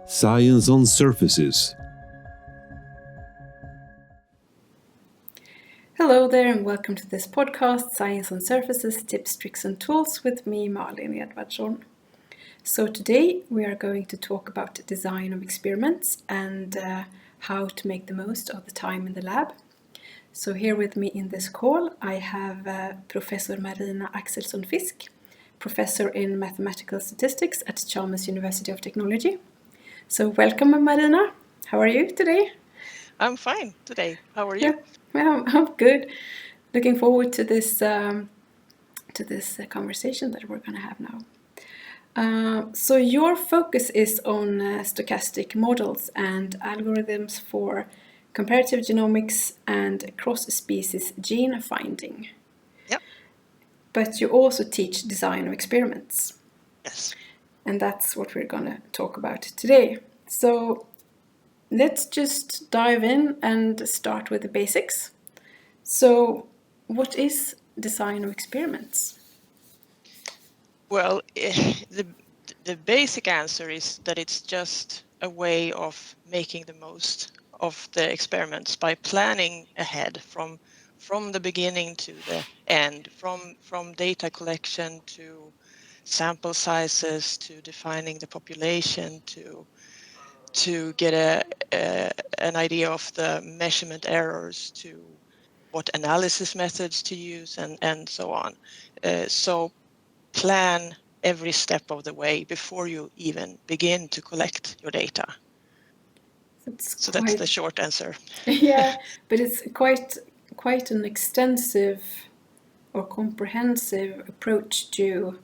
Science on Surfaces. Hello there and welcome to this podcast, Science on Surfaces, Tips, Tricks and Tools with me, Marina Axelson-Fisk. So today we are going to talk about the design of experiments and how to make the most of the time in the lab. So here with me in this call I have Professor Marina Axelson-Fisk, Professor in Mathematical Statistics at Chalmers University of Technology. So welcome Marina, how are you today? I'm fine today. How are you? Yeah, well, I'm good. Looking forward to this conversation that we're going to have now. So your focus is on stochastic models and algorithms for comparative genomics and cross-species gene finding. Yep. But you also teach design of experiments. Yes. And that's what we're going to talk about today. So let's just dive in and start with the basics. So what is design of experiments? Well, the basic answer is that it's just a way of making the most of the experiments by planning ahead from the beginning to the end, from data collection to sample sizes to defining the population to get an idea of the measurement errors to what analysis methods to use and so on. So plan every step of the way before you even begin to collect your data. That's the short answer. Yeah, but it's quite an extensive or comprehensive approach to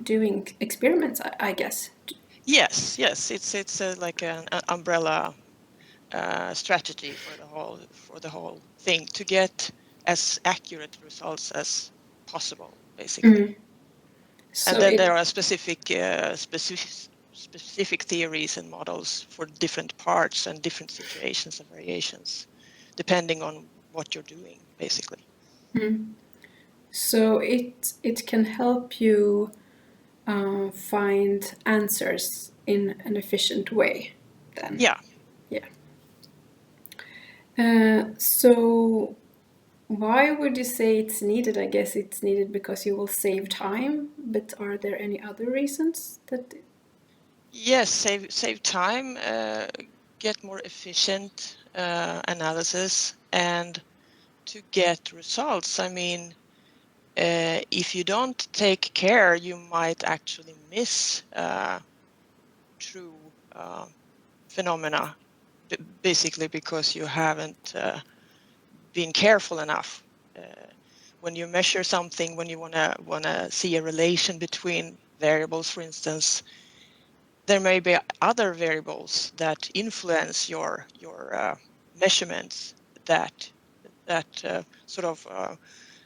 doing experiments, I guess. Yes, it's like an umbrella strategy for the whole thing to get as accurate results as possible, basically. And then there are specific theories and models for different parts and different situations and variations, depending on what you're doing, basically. So it can help you find answers in an efficient way, then. Yeah. So why would you say it's needed? I guess it's needed because you will save time, but are there any other reasons that? Yes, save time, get more efficient analysis, and to get results. I mean, if you don't take care, you might actually miss true phenomena, basically because you haven't been careful enough. When you measure something, when you wanna see a relation between variables, for instance, there may be other variables that influence your measurements that sort of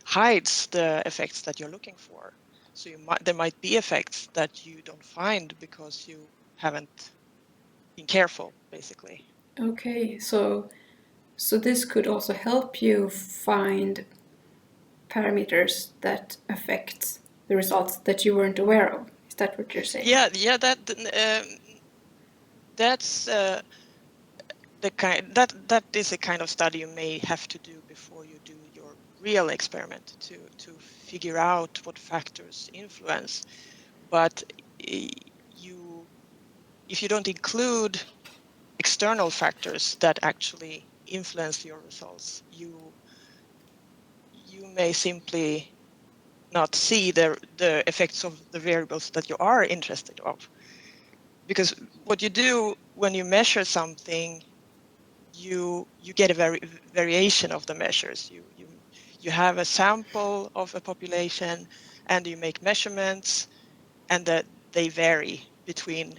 hides the effects that you're looking for. So there might be effects that you don't find because you haven't been careful, basically. Okay, so this could also help you find parameters that affect the results that you weren't aware of. Is that what you're saying? Yeah, that's that is a kind of study you may have to do before you do your real experiment to figure out what factors influence. But if you don't include external factors that actually influence your results, you may simply not see the effects of the variables that you are interested of. Because what you do when you measure something, you get a variation of the measures. You have a sample of a population and you make measurements, and that they vary between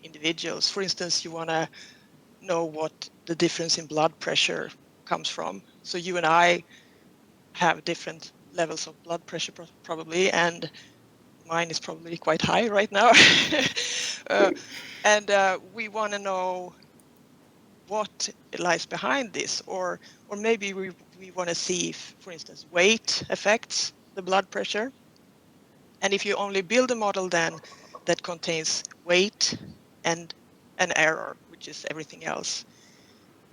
individuals. For instance, you want to know what the difference in blood pressure comes from. So you and I have different levels of blood pressure probably, and mine is probably quite high right now. And we want to know what lies behind this, or maybe we want to see if, for instance, weight affects the blood pressure. And if you only build a model then that contains weight and an error, which is everything else.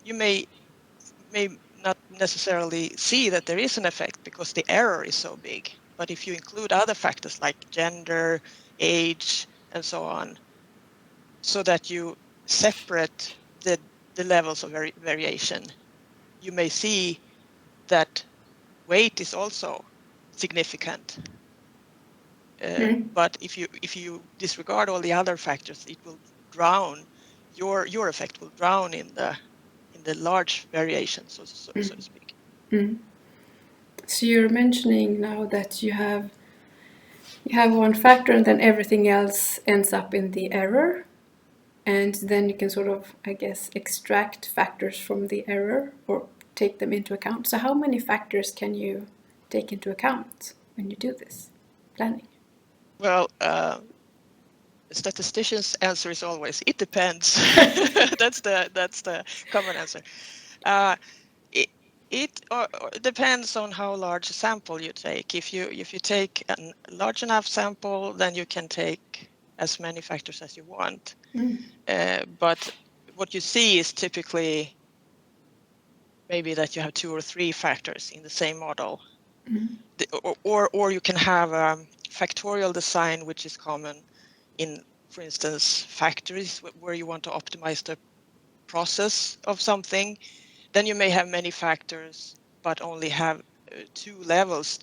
You may not necessarily see that there is an effect because the error is so big. But if you include other factors like gender, age, and so on, so that you separate the levels of variation, you may see that weight is also significant. But if you disregard all the other factors, it will drown, your effect will drown in the large variation, so to speak. So you're mentioning now that you have one factor and then everything else ends up in the error, and then you can sort of, I guess, extract factors from the error or take them into account. So how many factors can you take into account when you do this planning? Well, statistician's answer is always, it depends. that's the common answer. It depends on how large a sample you take. If you take a large enough sample, then you can take as many factors as you want. But what you see is typically maybe that you have 2 or 3 factors in the same model. Or you can have a factorial design, which is common in, for instance, factories where you want to optimize the process of something. Then you may have many factors, but only have 2 levels,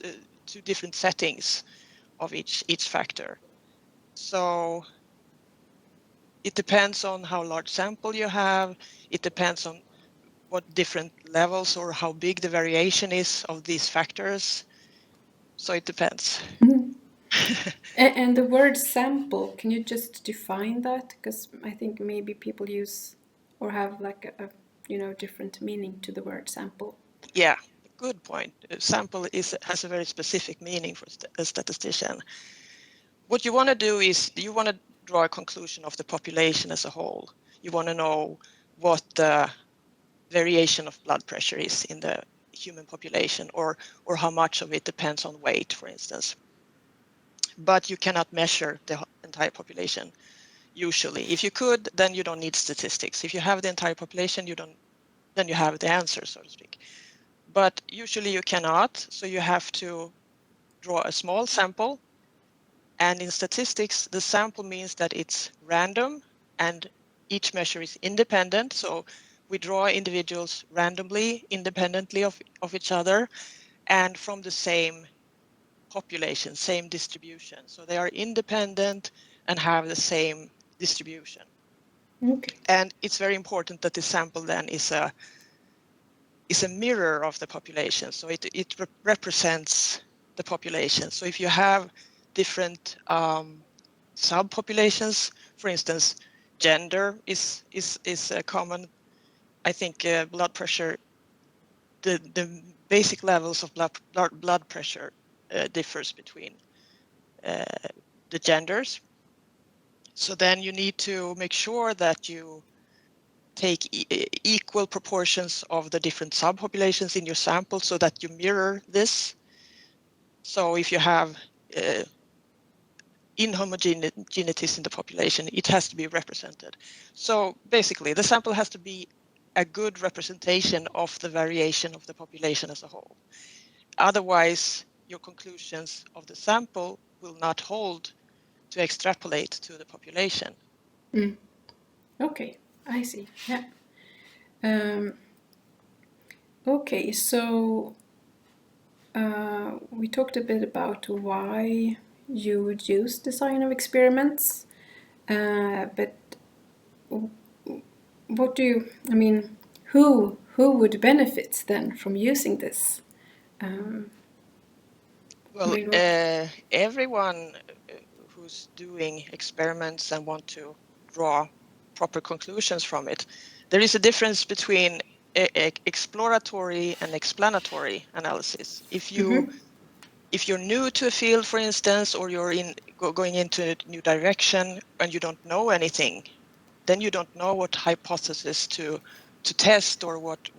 2 different settings of each factor. So it depends on how large sample you have. It depends on what different levels or how big the variation is of these factors. So it depends. And the word sample, can you just define that? Because I think maybe people use or have like a different meaning to the word sample. Yeah, good point. Sample has a very specific meaning for a statistician. What you want to do is you want to draw a conclusion of the population as a whole. You want to know what the variation of blood pressure is in the human population, or how much of it depends on weight, for instance. But you cannot measure the entire population usually. If you could, then you don't need statistics. If you have the entire population, then you have the answer, so to speak. But usually you cannot, so you have to draw a small sample. And in statistics, the sample means that it's random and each measure is independent. So we draw individuals randomly, independently of each other, and from the same population, same distribution. So they are independent and have the same distribution. Okay. And it's very important that the sample then is a mirror of the population. So it represents the population. So if you have different subpopulations, for instance, gender is a common. I think blood pressure, the basic levels of blood pressure differs between the genders. So then you need to make sure that you take equal proportions of the different subpopulations in your sample so that you mirror this. So if you have inhomogeneities in the population, it has to be represented. So basically, the sample has to be a good representation of the variation of the population as a whole. Otherwise, your conclusions of the sample will not hold to extrapolate to the population. Okay, I see. Yeah. Okay, so we talked a bit about why you would use design of experiments, but what do you, I mean, who would benefit then from using this? Well, everyone who's doing experiments and want to draw proper conclusions from it. There is a difference between exploratory and explanatory analysis. If you're new to a field, for instance, or you're going into a new direction and you don't know anything, then you don't know what hypothesis to test or what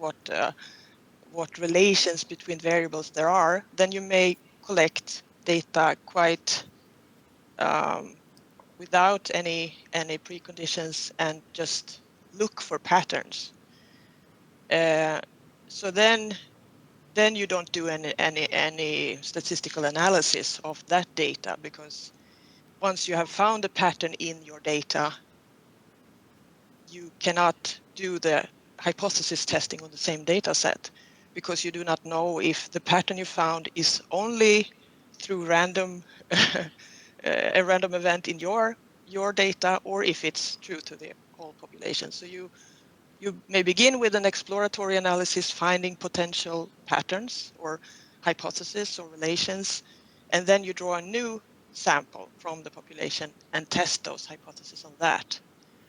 relations between variables there are. Then you may collect data quite without any preconditions and just look for patterns. So then you don't do any statistical analysis of that data, because once you have found a pattern in your data, you cannot do the hypothesis testing on the same data set, because you do not know if the pattern you found is only through random a random event in your data, or if it's true to the whole population. So you may begin with an exploratory analysis, finding potential patterns or hypotheses or relations, and then you draw a new sample from the population and test those hypotheses on that,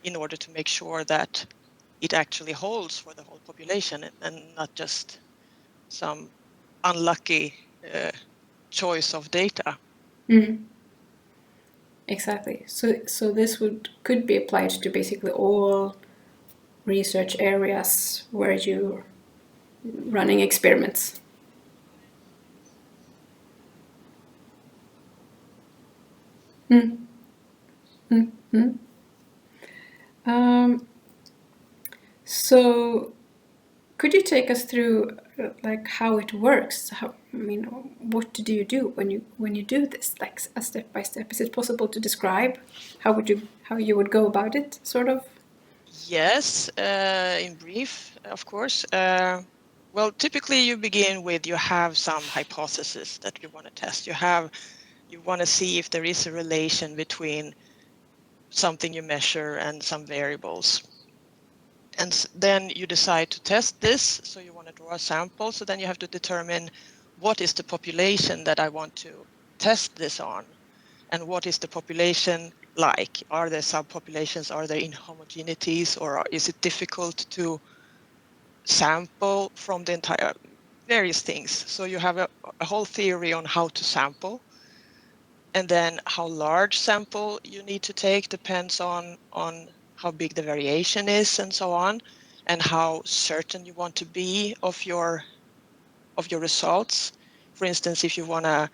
in order to make sure that it actually holds for the whole population and not just some unlucky choice of data. Mm. Exactly. So this could be applied to basically all research areas where you're running experiments. Mm. Mm. Mm. So could you take us through like how it works? What do you do when you do this, like a step by step? Is it possible to describe how you would go about it, sort of? Yes, in brief, of course. Well, typically you begin with, you have some hypothesis that you want to test. You want to see if there is a relation between something you measure and some variables. And then you decide to test this. So you want to draw a sample. So then you have to determine, what is the population that I want to test this on? And what is the population like? Are there subpopulations? Are there inhomogeneities? Or is it difficult to sample from the entire various things? So you have a whole theory on how to sample. And then how large sample you need to take depends on how big the variation is and so on, and how certain you want to be of your results. For instance, if you want to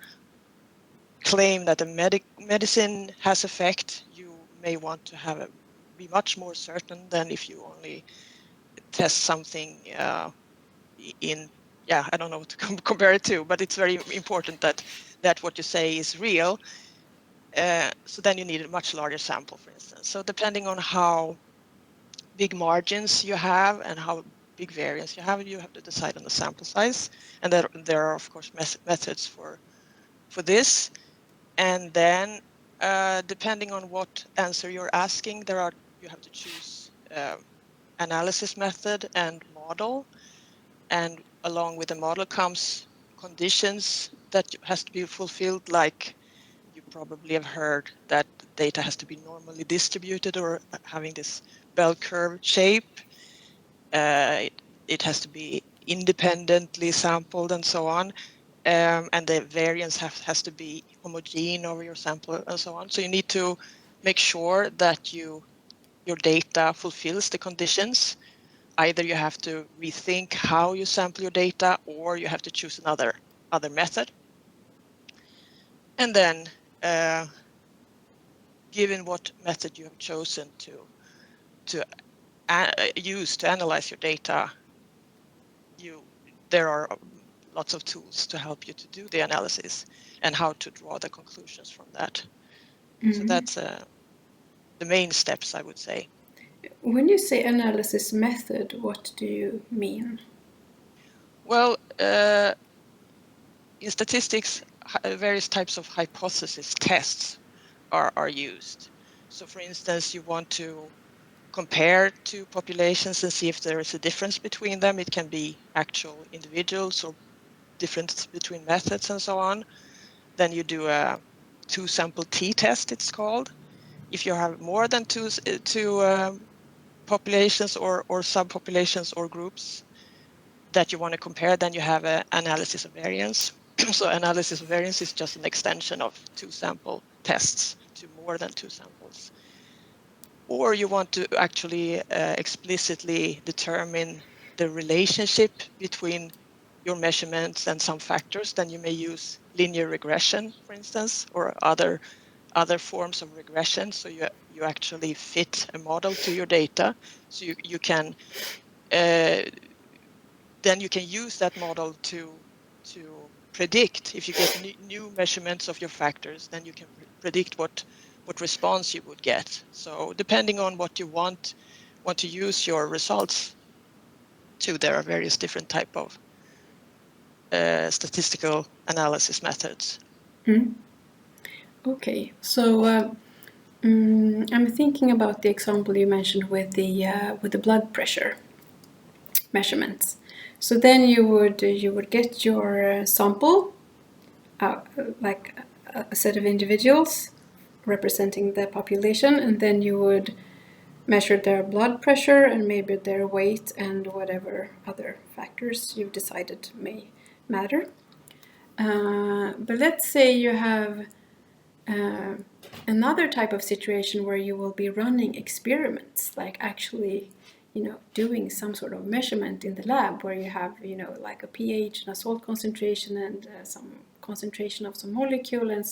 claim that the medicine has effect, you may want to be much more certain than if you only test something in, I don't know what to compare it to, but it's very important that what you say is real. So then you need a much larger sample, for instance. So depending on how big margins you have and how big variance you have to decide on the sample size. And there are, of course, methods for this. And then depending on what answer you're asking, you have to choose analysis method and model. And along with the model comes conditions that has to be fulfilled, like you probably have heard that data has to be normally distributed or having this bell curve shape. It has to be independently sampled and so on. And the variance has to be homogeneous over your sample and so on. So you need to make sure that your data fulfills the conditions. Either you have to rethink how you sample your data, or you have to choose another method. And then given what method you have chosen to use to analyze your data, there are lots of tools to help you to do the analysis and how to draw the conclusions from that. So that's the main steps, I would say. When you say analysis method, what do you mean? Well, in statistics, various types of hypothesis tests are used. So for instance, you want to compare two populations and see if there is a difference between them. It can be actual individuals or difference between methods and so on. Then you do a two-sample t-test, it's called. If you have more than two populations or subpopulations or groups that you want to compare, then you have an analysis of variance. So analysis of variance is just an extension of two-sample tests to more than two samples. Or you want to actually explicitly determine the relationship between your measurements and some factors, then you may use linear regression, for instance, or other other forms of regression. So you actually fit a model to your data. So you can then you can use that model to predict. If you get new measurements of your factors, then you can predict what response you would get. So depending on what you want to use your results to, there are various different type of statistical analysis methods. Okay, so I'm thinking about the example you mentioned with the blood pressure measurements. So then you would get your sample, like a set of individuals representing the population, and then you would measure their blood pressure and maybe their weight and whatever other factors you've decided may matter. But let's say you have another type of situation where you will be running experiments, like actually, doing some sort of measurement in the lab where you have, like a pH and a salt concentration and some concentration of some molecule, and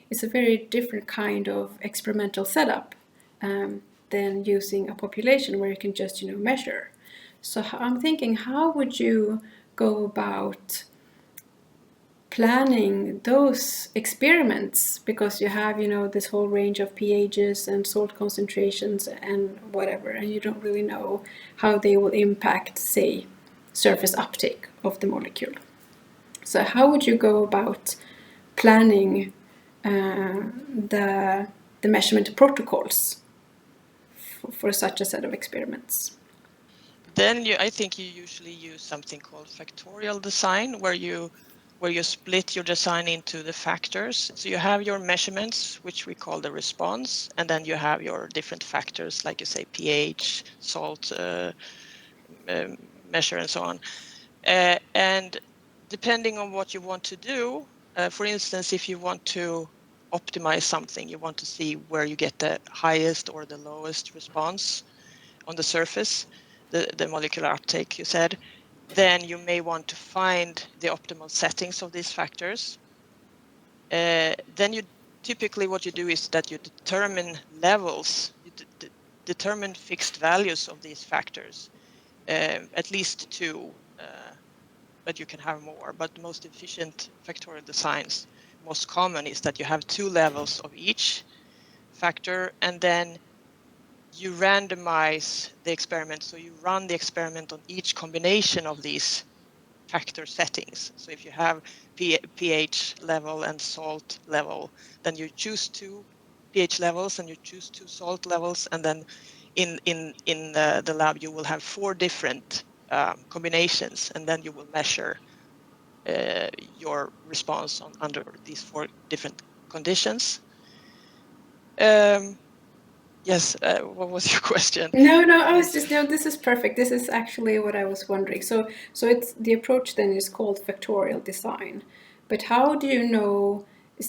it's a very different kind of experimental setup than using a population where you can just, measure. So I'm thinking, how would you go about planning those experiments, because you have this whole range of pHs and salt concentrations and whatever, and you don't really know how they will impact, say, surface uptake of the molecule. So how would you go about planning the measurement protocols for such a set of experiments? Then I think you usually use something called Factorial Design, where you split your design into the factors. So you have your measurements, which we call the response, and then you have your different factors, like you say, pH, salt measure, and so on. And depending on what you want to do, for instance, if you want to optimize something, you want to see where you get the highest or the lowest response on the surface, the molecular uptake, you said, then you may want to find the optimal settings of these factors. Then you typically, what you do is that you determine levels, you determine fixed values of these factors, at least two, but you can have more. But the most efficient factorial designs, most common, is that you have two levels of each factor, and then you randomize the experiment. So you run the experiment on each combination of these factor settings. So if you have pH level and salt level, then you choose two pH levels and you choose two salt levels, and then in the lab you will have four different combinations, and then you will measure your response under these four different conditions. Yes, what was your question? No, I was just, this is perfect. This is actually what I was wondering. So it's the approach then is called factorial design. But how do you know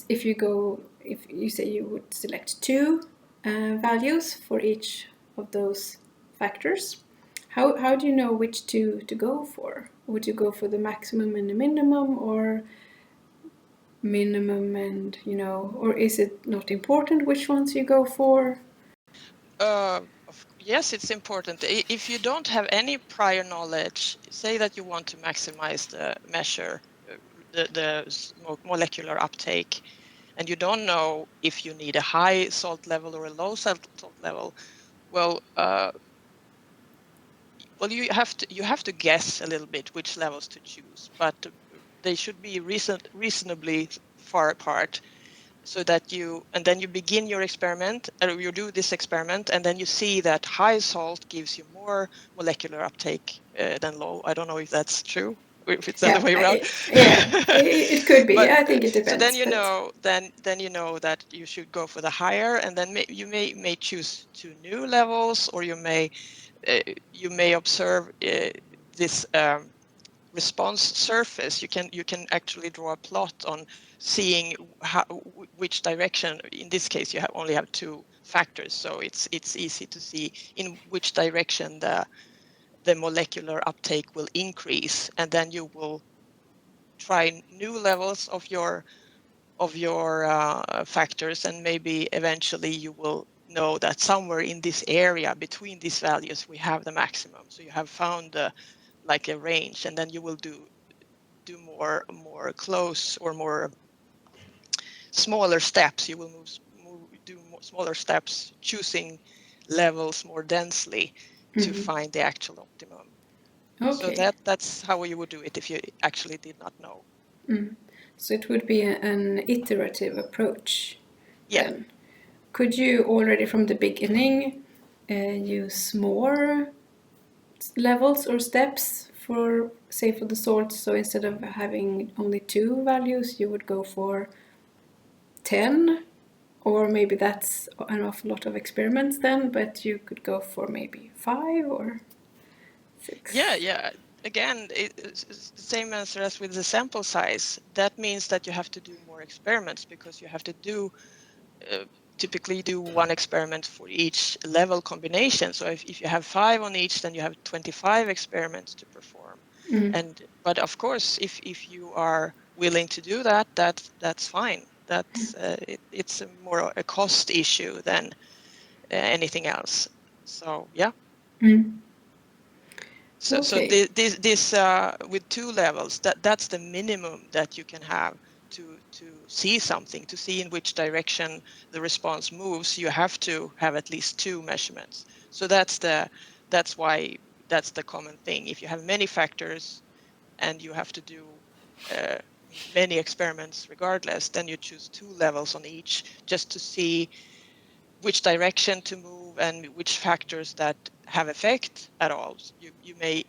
if you say you would select two values for each of those factors? How do you know which two to go for? Would you go for the maximum and the minimum, or minimum and, or is it not important which ones you go for? Yes, it's important. If you don't have any prior knowledge, say that you want to maximize the measure, the molecular uptake, and you don't know if you need a high salt level or a low salt level, well, you have to guess a little bit which levels to choose, but they should be reasonably far apart, so that then you begin your experiment, or you do this experiment, and then you see that high salt gives you more molecular uptake than low. I don't know if that's true, or if it's the other way around. It could be. But, I think it depends. So then then you know that you should go for the higher, and then you may choose two new levels, or you may observe this response surface. You can actually draw a plot on seeing which direction. In this case, you only have two factors, so it's easy to see in which direction the molecular uptake will increase, and then you will try new levels of your factors, and maybe eventually you will know that somewhere in this area between these values we have the maximum. So you have found like a range, and then you will do more close or more smaller steps. You will do smaller steps, choosing levels more densely to find the actual optimum. So Okay. that's how you would do it if you actually did not know. So it would be an iterative approach. Yeah. Then could you already from the beginning use more levels or steps for, say, for the sort? So instead of having only 2 values, you would go for 10, or maybe that's an awful lot of experiments then, but you could go for maybe 5 or 6. Yeah. Again, it's the same answer as with the sample size. That means that you have to do more experiments, because you have to typically do 1 experiment for each level combination. So if you have 5 on each, then you have 25 experiments to perform. But of course, if you are willing to do that, that's fine. That's it's more a cost issue than anything else. So yeah. So Okay. this with 2 levels, that's the minimum that you can have to see something, to see in which direction the response moves. You have to have at least 2 measurements. So that's why that's the common thing. If you have many factors and you have to do many experiments regardless, then you choose 2 levels on each, just to see which direction to move and which factors that have effect at all. You may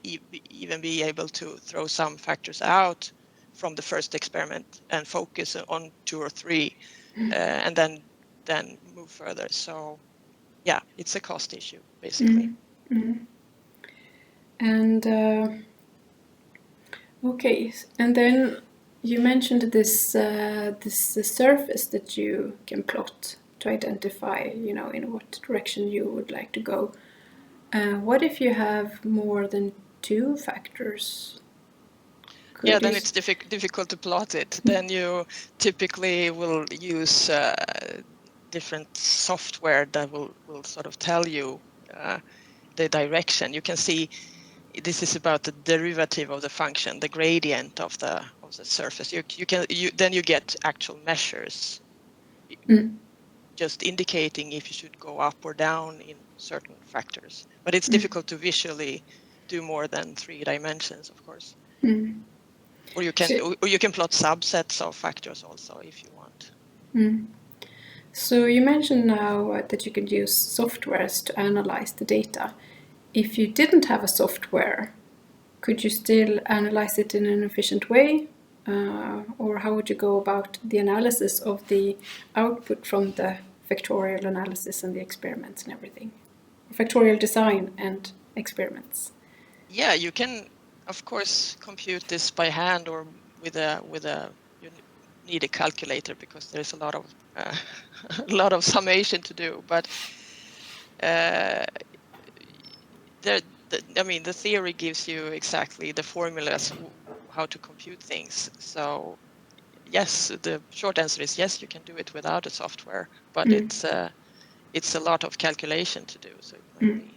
even be able to throw some factors out from the first experiment and focus on 2 or 3, and then move further. So yeah, it's a cost issue basically. And okay, and then you mentioned this surface that you can plot to identify, in what direction you would like to go. What if you have more than 2 factors? Yeah, then it's difficult to plot it. Then you typically will use different software that will sort of tell you the direction. You can see this is about the derivative of the function, the gradient of the surface. Then you get actual measures, just indicating if you should go up or down in certain factors. But it's difficult to visually do more than 3 dimensions, of course. Or you can plot subsets of factors also if you want. So you mentioned now that you could use softwares to analyze the data. If you didn't have a software, could you still analyze it in an efficient way? Or how would you go about the analysis of the output from the factorial analysis and the experiments and everything? Factorial design and experiments. Yeah, you can, of course, compute this by hand or with a you need a calculator, because there's a lot of summation to do. But the theory gives you exactly the formulas how to compute things. So yes, the short answer is yes, you can do it without a software, but it's a lot of calculation to do. So it might be.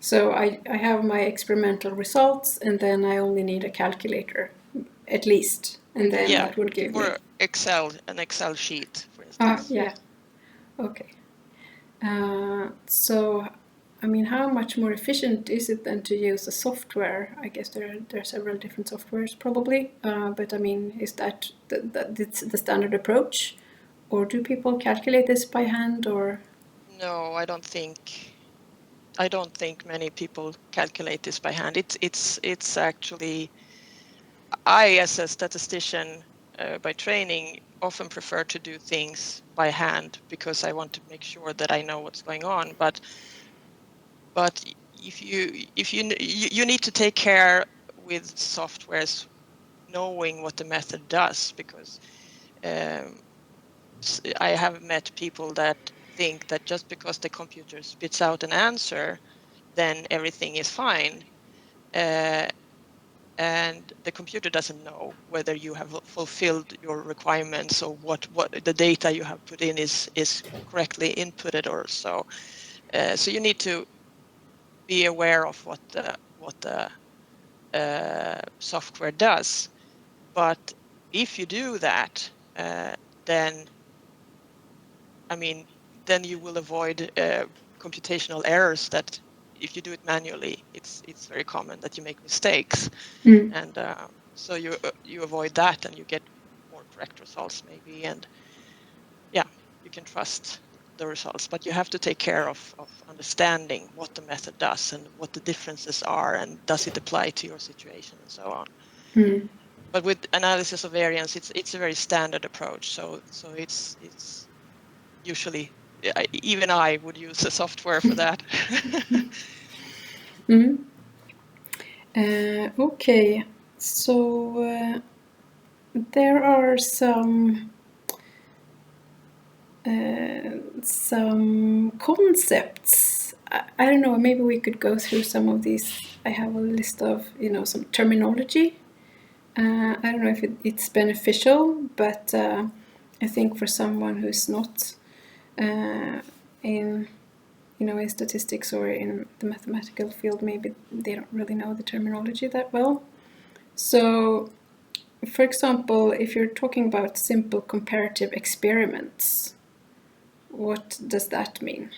So I have my experimental results, and then I only need a calculator, at least, and then that will give me. Or an Excel sheet, for instance. Yeah. Okay. So, I mean, how much more efficient is it than to use a software? I guess there are several different softwares probably, but I mean, is that the standard approach, or do people calculate this by hand, or? No, I don't think many people calculate this by hand. It's actually, I as a statistician by training often prefer to do things by hand, because I want to make sure that I know what's going on. But if you need to take care with softwares knowing what the method does, because I have met people that think that just because the computer spits out an answer, then everything is fine. and the computer doesn't know whether you have fulfilled your requirements or what the data you have put in is correctly inputted or so. So you need to be aware of what the software does. But if you do that, then then you will avoid computational errors that if you do it manually, it's very common that you make mistakes. And so you avoid that and you get more correct results maybe, and yeah, you can trust the results, but you have to take care of understanding what the method does and what the differences are and does it apply to your situation and so on. But with analysis of variance, it's a very standard approach. So it's usually, even I would use a software for that. Okay, so there are some concepts. I don't know, maybe we could go through some of these. I have a list of, some terminology. I don't know if it's beneficial, but I think for someone who's not in statistics or in the mathematical field, maybe they don't really know the terminology that well. So, for example, if you're talking about simple comparative experiments, what does that mean?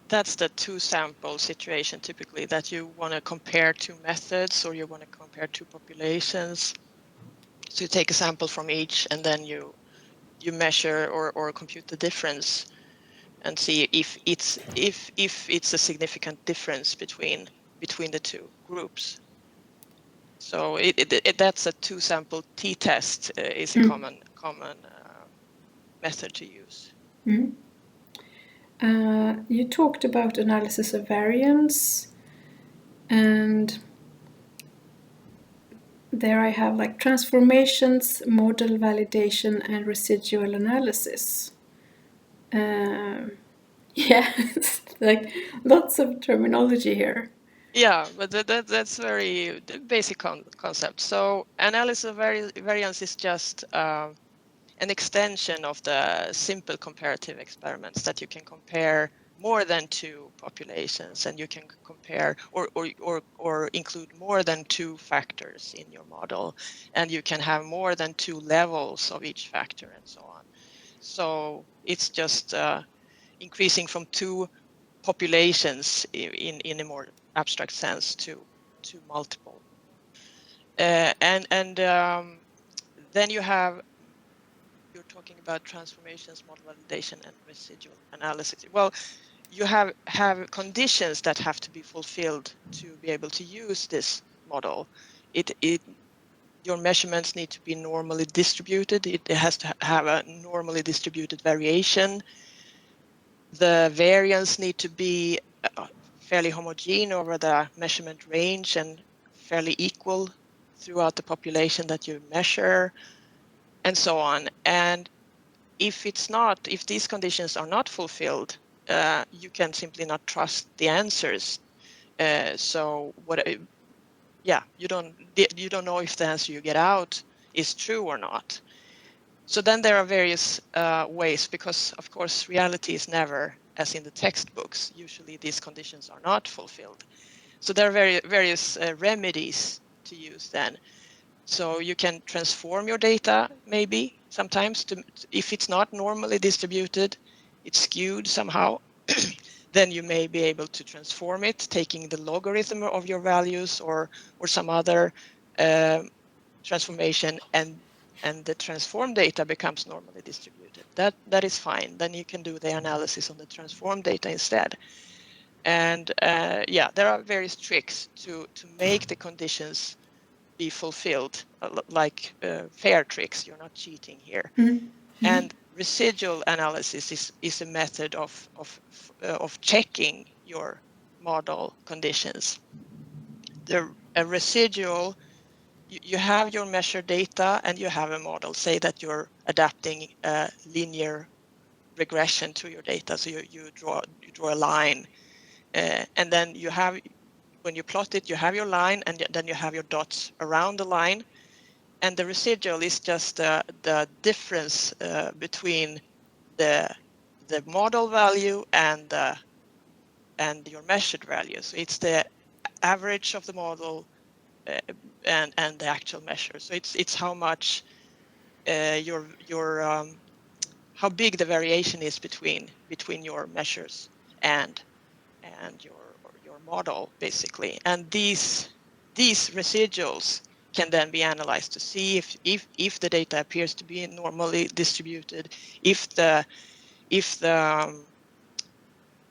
That's the two sample situation typically, that you want to compare two methods or you want to compare two populations. So you take a sample from each and then you measure or compute the difference and see if it's a significant difference between the two groups. So that's a two sample t-test is a common method to use. You talked about analysis of variance, and there I have like transformations, model validation, and residual analysis. Yeah, like lots of terminology here. Yeah, but that's very basic concept. So analysis of variance is just an extension of the simple comparative experiments that you can compare more than two populations, and you can compare or include more than two factors in your model, and you can have more than two levels of each factor and so on. So it's just increasing from two populations in a more abstract sense to multiple. And then you're talking about transformations, model validation, and residual analysis. Well, you have conditions that have to be fulfilled to be able to use this model. Your measurements need to be normally distributed. It has to have a normally distributed variation. The variance need to be fairly homogeneous over the measurement range and fairly equal throughout the population that you measure, and so on. And if these conditions are not fulfilled, you can simply not trust the answers. So you don't know if the answer you get out is true or not. So then there are various ways, because of course reality is never as in the textbooks. Usually these conditions are not fulfilled. So there are various remedies to use then. So you can transform your data maybe sometimes if it's not normally distributed, it's skewed somehow, then you may be able to transform it, taking the logarithm of your values or some other transformation, and the transformed data becomes normally distributed. That is fine. Then you can do the analysis on the transformed data instead. And there are various tricks to make the conditions be fulfilled, like fair tricks. You're not cheating here. And residual analysis is a method of checking your model conditions. A residual, you have your measured data and you have a model. Say that you're adapting a linear regression to your data. So you draw a line, and then when you plot it, you have your line, and then you have your dots around the line, and the residual is just the difference between the model value and your measured value. So it's the average of the model and the actual measure. So it's how much how big the variation is between your measures and your model, basically. And these residuals can then be analyzed to see if the data appears to be normally distributed, if the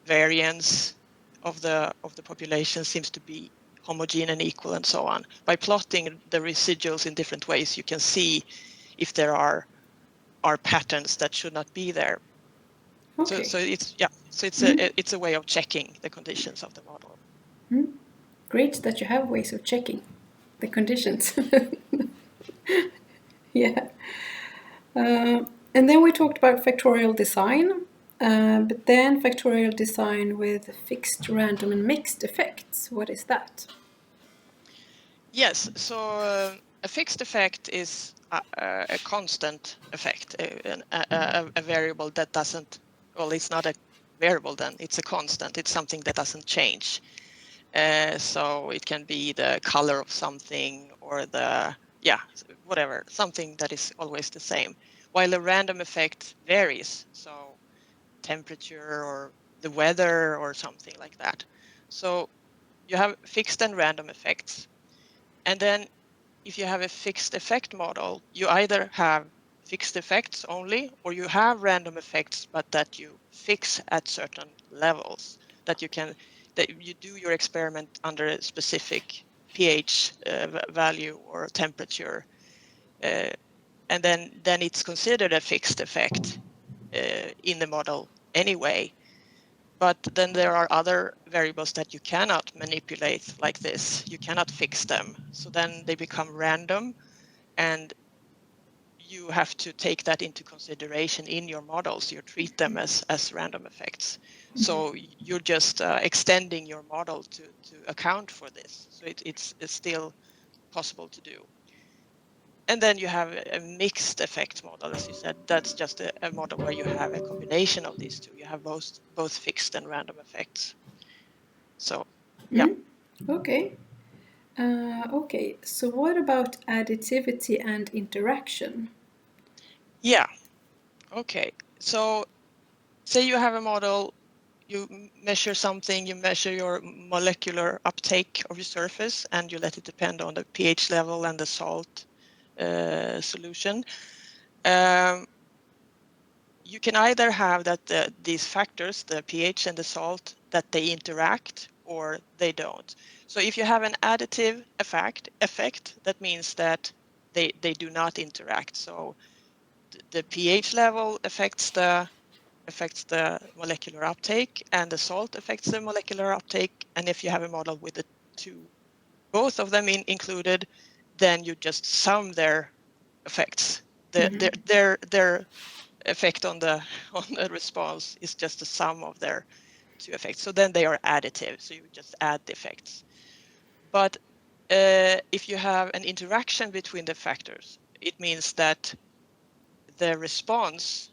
variance of the population seems to be homogeneous and equal, and so on. By plotting the residuals in different ways, you can see if there are patterns that should not be there. Okay. So it's a way of checking the conditions of the model. Great that you have ways of checking the conditions. Yeah. And then we talked about factorial design, but then factorial design with fixed, random, and mixed effects. What is that? Yes, so a fixed effect is a constant effect, a variable that doesn't, well, it's not a variable then, it's a constant, it's something that doesn't change. So it can be the color of something or whatever, something that is always the same. While a random effect varies, so temperature or the weather or something like that. So you have fixed and random effects. And then if you have a fixed effect model, you either have fixed effects only, or you have random effects, but that you fix at certain levels, that you do your experiment under a specific pH value or temperature, and then it's considered a fixed effect in the model anyway. But then there are other variables that you cannot manipulate like this. You cannot fix them. So then they become random, and you have to take that into consideration in your models. You treat them as random effects. So you're just extending your model to account for this. So it's still possible to do. And then you have a mixed effect model, as you said. That's just a model where you have a combination of these two. You have both fixed and random effects. So, yeah. Okay. Okay, so what about additivity and interaction? Yeah. Okay. So say you have a model, you measure something, you measure your molecular uptake of your surface, and you let it depend on the pH level and the salt solution. You can either have that these factors, the pH and the salt, that they interact or they don't. So if you have an additive effect, that means that they do not interact. So the pH level affects the molecular uptake, and the salt affects the molecular uptake. And if you have a model with the both of them included, then you just sum their effects. Their effect on the response is just the sum of their two effects. So then they are additive. So you just add the effects. But if you have an interaction between the factors, it means that the response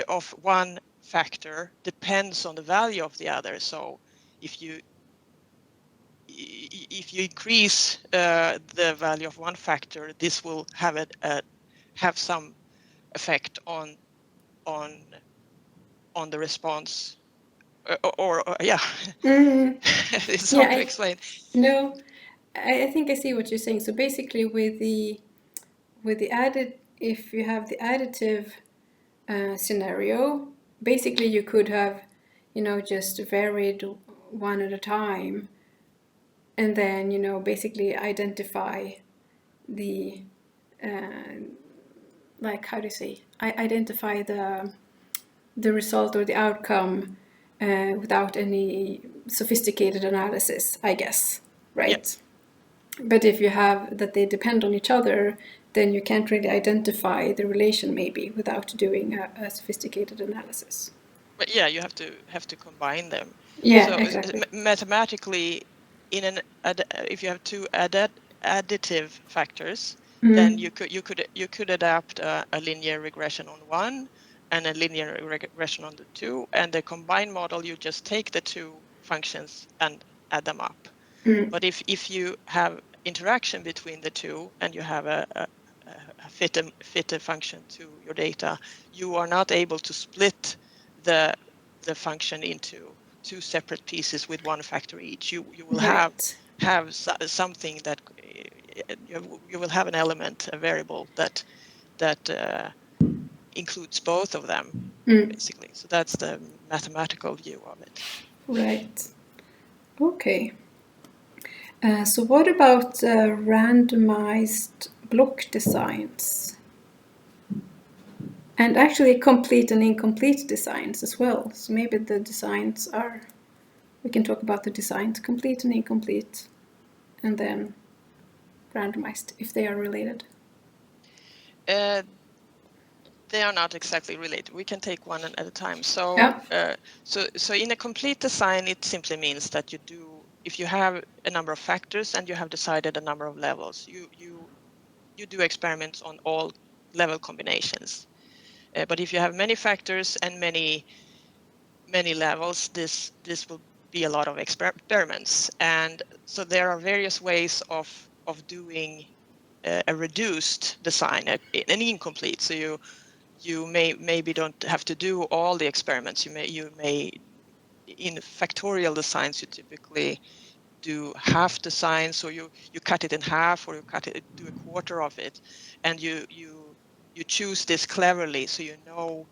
of one factor depends on the value of the other. So if you increase the value of one factor, this will have some effect on the response, or yeah. It's hard to explain. No, I think I see what you're saying. So basically, with the added, if you have the additive scenario, basically you could have, just varied one at a time, and then basically identify the like, how do you say, identify the result or the outcome without any sophisticated analysis, I guess, right? Yeah. But if you have that they depend on each other, then you can't really identify the relation maybe without doing a sophisticated analysis. But yeah, you have to combine them. Yeah, So exactly. mathematically, if you have two additive factors, then Mm. you could adapt a linear regression on one and a linear regression on the two, and the combined model, you just take the two functions and add them up. Mm. But if you have interaction between the two and you have a fit a function to your data, you are not able to split the function into two separate pieces with one factor each. You will Right. have something that you will have an element, a variable that includes both of them, Mm. basically. So that's the mathematical view of it. Right. Okay. So what about randomized block designs? And actually complete and incomplete designs as well. So maybe the designs are, we can talk about the designs, complete and incomplete, and then randomized if they are related. Uh, they are not exactly related. We can take one at a time. So, Yeah. so in a complete design, it simply means that if you have a number of factors and you have decided a number of levels, you do experiments on all level combinations. But if you have many factors and many levels, this will be a lot of experiments. And so there are various ways of doing a reduced design, an incomplete. So you maybe don't have to do all the experiments. You may in factorial designs, you typically do half design, so you cut it in half, or you do a quarter of it, and you choose this cleverly, so you know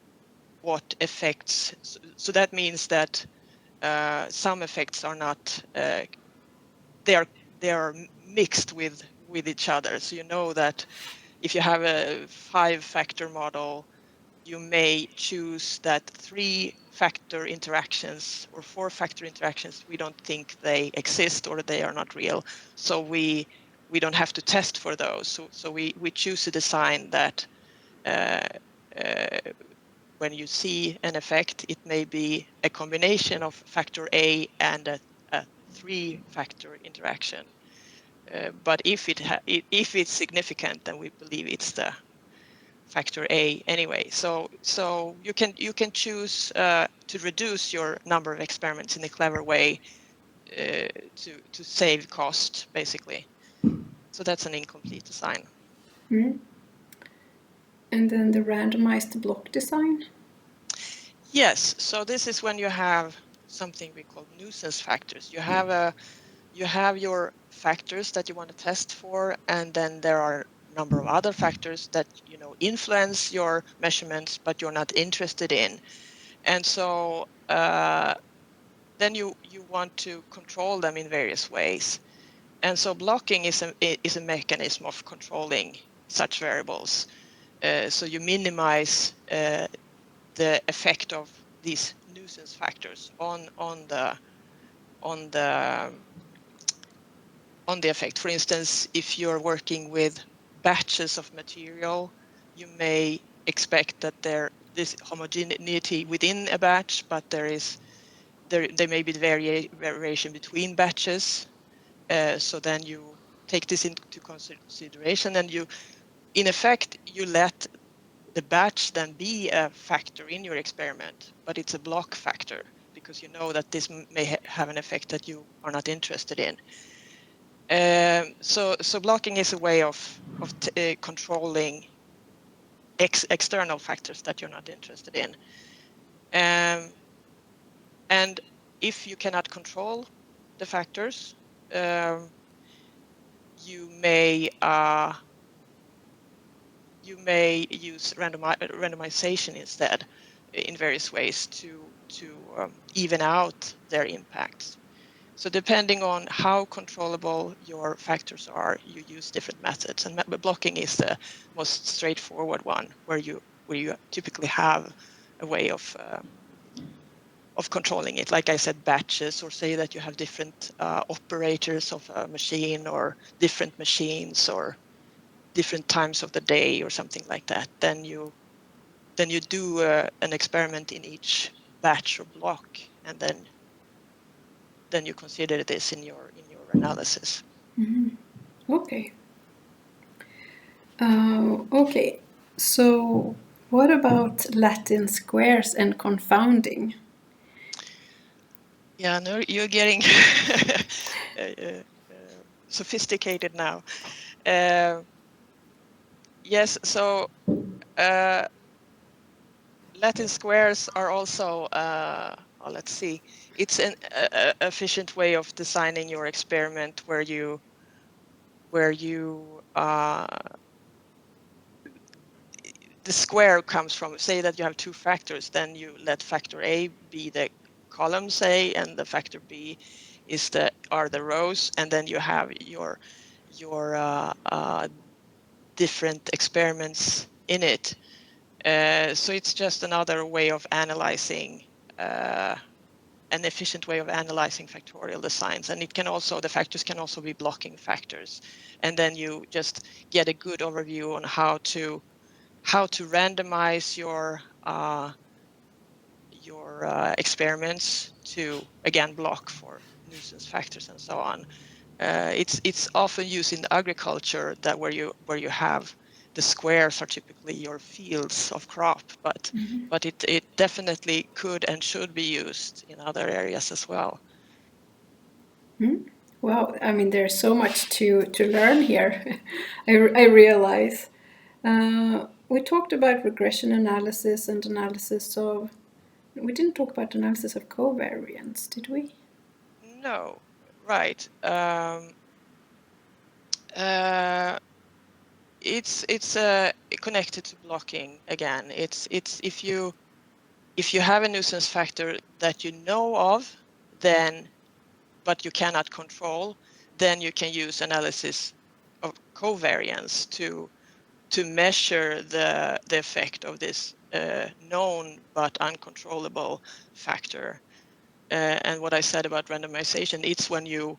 what effects. So that means that some effects are not they are mixed with each other. So you know that if you have a 5-factor model, you may choose that 3-factor interactions or 4-factor interactions, we don't think they exist or they are not real. So we don't have to test for those. So we choose a design that uh, uh, when you see an effect, it may be a combination of factor A and a 3-factor interaction. But if it's significant, then we believe it's the factor A anyway. So you can choose to reduce your number of experiments in a clever way to save cost, basically. So that's an incomplete design. Mm. And then the randomized block design. Yes. So this is when you have something we call nuisance factors. You have your factors that you want to test for, and then there are a number of other factors that influence your measurements, but you're not interested in. And so then you want to control them in various ways. And so blocking is a mechanism of controlling such variables. So you minimize the effect of these nuisance factors on the effect. For instance, if you're working with batches of material, you may expect that this homogeneity within a batch, but there may be variation between batches. So then you take this into consideration, and in effect, you let the batch then be a factor in your experiment, but it's a block factor because you know that this may have an effect that you are not interested in. So blocking is a way of controlling external factors that you're not interested in. And if you cannot control the factors, you may use randomization instead in various ways to even out their impacts. So depending on how controllable your factors are, you use different methods. And blocking is the most straightforward one, where you typically have a way of controlling it. Like I said, batches, or say that you have different operators of a machine, or different machines, or different times of the day, or something like that. Then you do an experiment in each batch or block, and then you consider this in your analysis. Okay. Okay. So what about Latin squares and confounding? Yeah, no, you're getting sophisticated now. Yes, so Latin squares are also, let's see, it's an efficient way of designing your experiment where you the square comes from, say that you have two factors, then you let factor A be the column, say, and the factor B are the rows, and then you have your different experiments in it. So it's just another way of analyzing, an efficient way of analyzing factorial designs, and the factors can also be blocking factors, and then you just get a good overview on how to randomize your experiments to, again, block for nuisance factors and so on. It's often used in agriculture, that where you have the squares are typically your fields of crop, but it definitely could and should be used in other areas as well. Well, I mean, there's so much to learn here. I realize. We talked about regression analysis and analysis of. We didn't talk about analysis of covariance, did we? No, right. It's connected to blocking again. It's if you have a nuisance factor that you know of, but you cannot control, then you can use analysis of covariance to measure the effect of this known but uncontrollable factor. And what I said about randomization, it's when you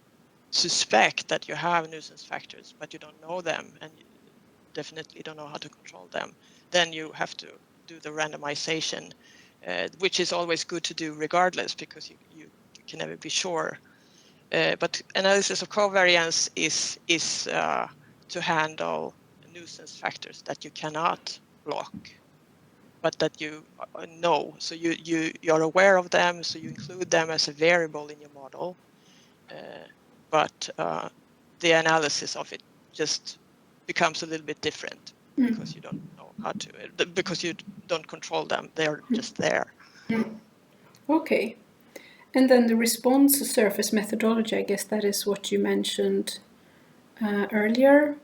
suspect that you have nuisance factors, but you don't know them and you definitely don't know how to control them, then you have to do the randomization, which is always good to do regardless, because you can never be sure. But analysis of covariance is to handle nuisance factors that you cannot block, but that you know. So you're aware of them, so you include them as a variable in your model. But the analysis of it just becomes a little bit different because you don't know how to, because you don't control them. They're just there. Okay. And then the response surface methodology, I guess that is what you mentioned earlier,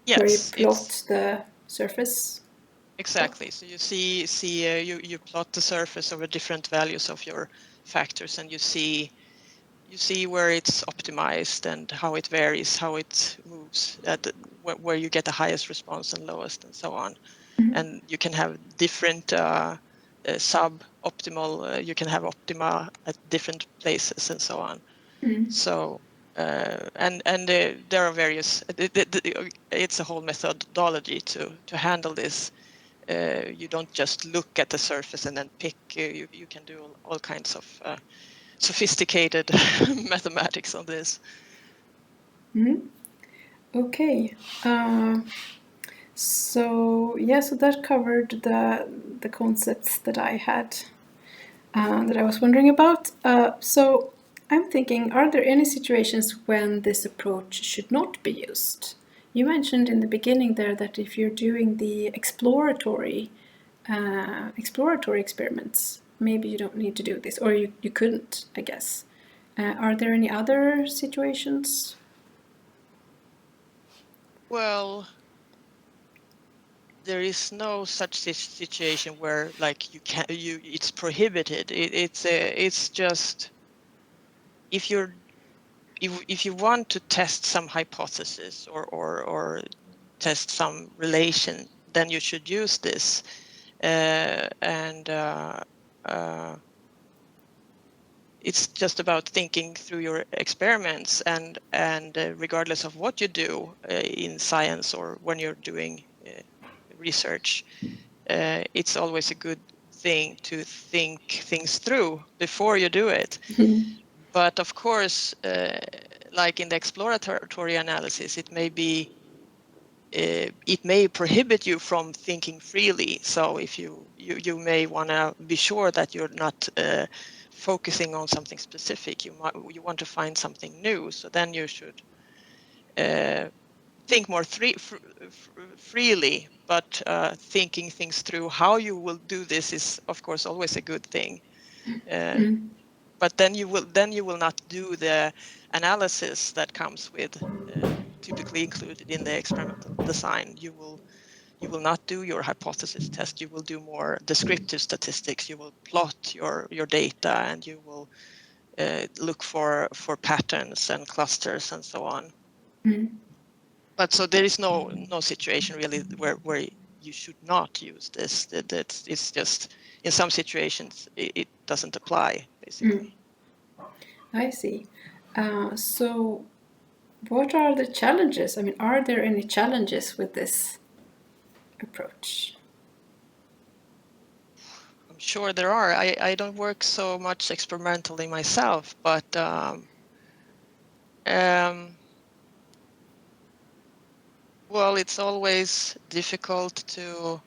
Yes, where you plot the surface. Exactly. So you you plot the surface over different values of your factors, and you see where it's optimized and how it varies, how it moves, where you get the highest response and lowest, and so on. And you can have different sub-optimal. You can have optima at different places, and so on. So there are various. It's a whole methodology to handle this. You don't just look at the surface and then pick. You can do all kinds of sophisticated mathematics on this. Okay. So that covered the concepts that I had, that I was wondering about. So I'm thinking, are there any situations when this approach should not be used? You mentioned in the beginning there that if you're doing the exploratory experiments, maybe you don't need to do this, or you couldn't, I guess. Are there any other situations? Well, there is no such situation where, like, it's prohibited. It's just if you want to test some hypothesis or test some relation, then you should use this. It's just about thinking through your experiments, and regardless of what you do in science or when you're doing research, it's always a good thing to think things through before you do it. But of course, like in the exploratory analysis, it may prohibit you from thinking freely. So if you may want to be sure that you're not focusing on something specific, you want to find something new. So then you should think more freely, but thinking things through how you will do this is of course always a good thing. But then you will not do the analysis that comes with typically included in the experimental design. You will not do your hypothesis test. You will do more descriptive statistics. You will plot your data, and you will look for patterns and clusters and so on. But so there is no situation really where you should not use this. It's just in some situations it doesn't apply, basically. I see. So what are the challenges? I mean, are there any challenges with this approach? I'm sure there are. I don't work so much experimentally myself, but well, it's always difficult to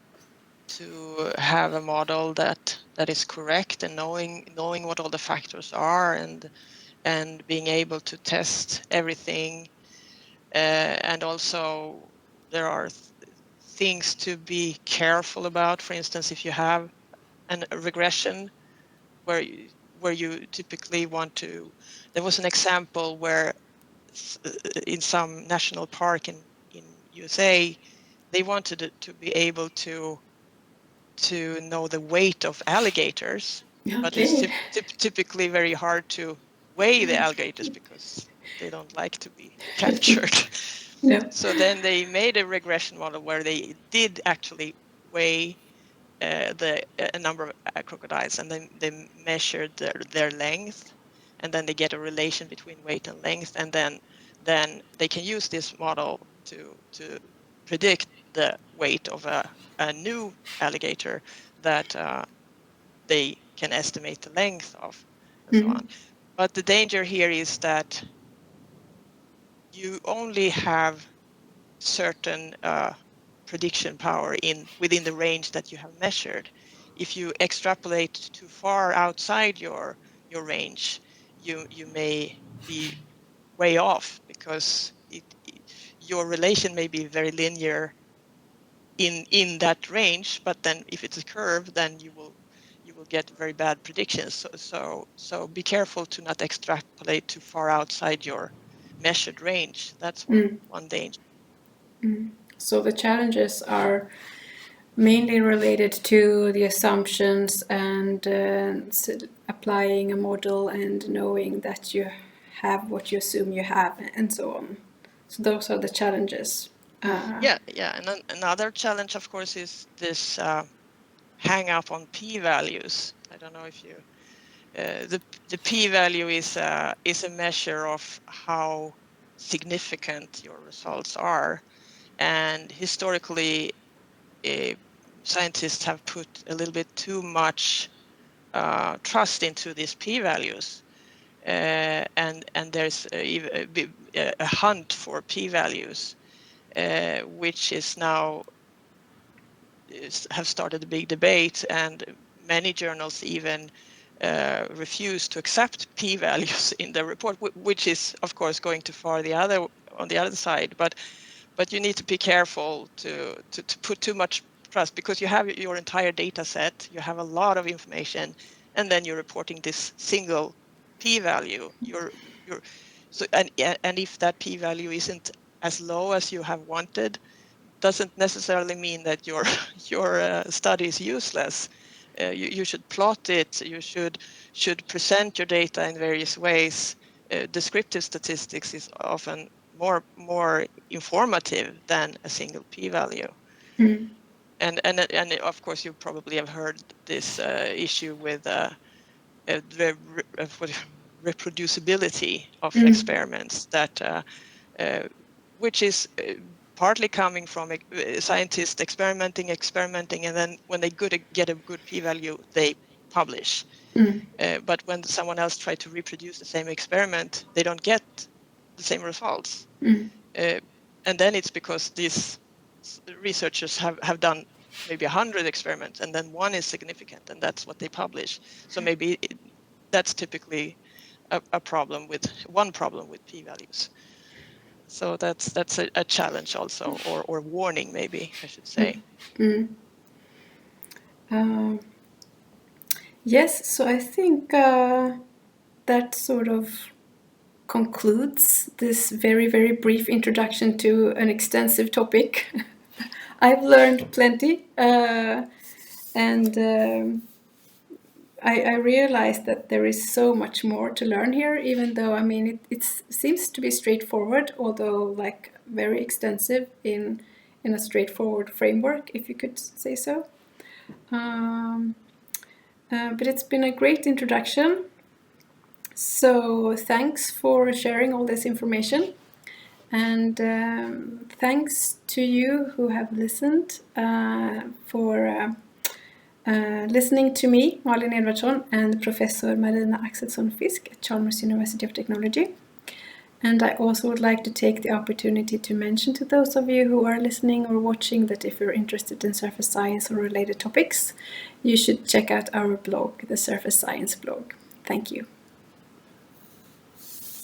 have a model that is correct, and knowing what all the factors are, and being able to test everything. And also there are things to be careful about. For instance, if you have a regression where you typically want to, there was an example where in some national park in USA, they wanted to be able to know the weight of alligators, but it's typically very hard to weigh the alligators because they don't like to be captured. So then they made a regression model where they did actually weigh a number of crocodiles, and then they measured their length, and then they get a relation between weight and length, and then they can use this model to predict the weight of a new alligator that they can estimate the length of, and so on. But the danger here is that you only have certain prediction power within the range that you have measured. If you extrapolate too far outside your range, you may be way off, because your relation may be very linear in that range, but then if it's a curve, then you will get very bad predictions. So be careful to not extrapolate too far outside your measured range. That's one danger. So the challenges are mainly related to the assumptions and applying a model and knowing that you have what you assume you have, and so on. So those are the challenges. Yeah. And then another challenge, of course, is this hang up on p-values. I don't know if you the p-value is a measure of how significant your results are, and historically scientists have put a little bit too much trust into these p-values, and there's a hunt for p-values, which is now have started a big debate, and many journals even refuse to accept p-values in the report, which is of course going too far on the other side. But you need to be careful to put too much trust, because you have your entire data set, you have a lot of information, and then you're reporting this single p-value. And if that p-value isn't as low as you have wanted, doesn't necessarily mean that your study is useless. You should plot it. You should present your data in various ways. Descriptive statistics is often more informative than a single p-value. And of course you probably have heard this issue with the reproducibility of experiments, that which is partly coming from scientists experimenting, and then when they get a good p-value, they publish. But when someone else tries to reproduce the same experiment, they don't get the same results. And then it's because these researchers have done maybe 100 experiments, and then one is significant, and that's what they publish. So maybe that's typically a problem with p-values. So that's a challenge also, or warning, maybe I should say. Yes, so I think that sort of concludes this very, very brief introduction to an extensive topic. I've learned plenty, and I realized that there is so much more to learn here, even though, I mean, it seems to be straightforward, although like very extensive in a straightforward framework, if you could say so. But it's been a great introduction. So thanks for sharing all this information. And thanks to you who have listened for listening to me, Marina Axelson, and Professor Marina Axelson-Fisk at Chalmers University of Technology. And I also would like to take the opportunity to mention to those of you who are listening or watching that if you're interested in surface science or related topics, you should check out our blog, the Surface Science blog. Thank you.